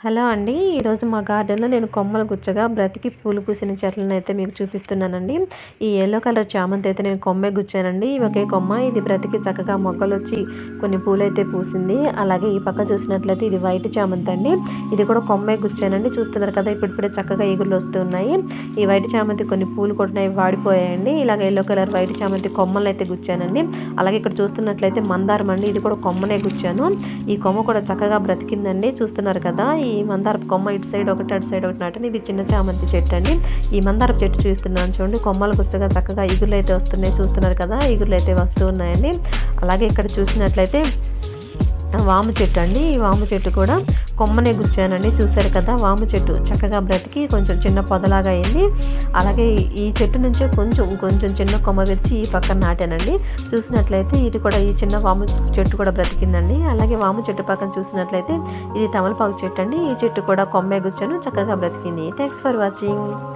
Hello అండి. ఈరోజు మా గార్డెన్‌లో నేను కొమ్మలు గుచ్చగా బ్రతికి పూలు పూసిన చెట్లనైతే మీకు చూపిస్తున్నానండి. ఈ యెల్లో కలర్ చామంతి అయితే నేను కొమ్మే గుచ్చానండి. ఒకే కొమ్మ ఇది బ్రతికి చక్కగా మొగ్గలొచ్చి కొన్ని పూలైతే పూసింది. అలాగే ఈ పక్క చూసినట్లయితే ఇది వైట్ చామంతి అండి. ఇది కూడా కొమ్మే గుచ్చానండి. చూస్తున్నారు కదా ఇప్పుడిప్పుడే చక్కగా ఇగుర్లొస్తున్నాయి. ఈ వైట్ చామంతి కొన్ని పూలు కూడా వాడిపోయాయండి. ఇలాగ యెల్లో కలర్ వైట్ చామంతి కొమ్మలనైతే గుచ్చానండి. అలాగే ఇక్కడ చూస్తున్నట్లయితే మందారం అండి. ఇది కూడా కొమ్మనే గుచ్చాను. ఈ కొమ్మ కూడా చక్కగా బ్రతికిందండి. చూస్తున్నారు కదా ఈ మందారపు కొమ్మ ఇటు సైడ్ ఒకటి అటు సైడ్ ఒకటి నాటని ఇది చిన్న చామంతి చెట్టు అండి. ఈ మందారపు చెట్టు చూస్తున్నాను చూడండి కొమ్మలు గుచ్చగా చక్కగా ఇగుర్లు అయితే వస్తున్నాయి. చూస్తున్నారు కదా ఇగుర్లు అయితే వస్తూ ఉన్నాయండి. అలాగే ఇక్కడ చూసినట్లయితే వాము చెట్టు అండి. ఈ వాము చెట్టు కూడా కొమ్మనే గుచ్చానండి. చూశారు కదా వాము చెట్టు చక్కగా బ్రతికి కొంచెం చిన్న పొదలాగా అయింది. అలాగే ఈ చెట్టు నుంచే కొంచెం చిన్న కొమ్మ తెచ్చి ఈ పక్కన నాటానండి. చూసినట్లయితే ఇది కూడా ఈ చిన్న వాము చెట్టు కూడా బ్రతికిందండి. అలాగే వాము చెట్టు పక్కన చూసినట్లయితే ఇది తమలపాకు చెట్టు అండి. ఈ చెట్టు కూడా కొమ్మే గుచ్చాను చక్కగా బ్రతికింది. Thanks for watching.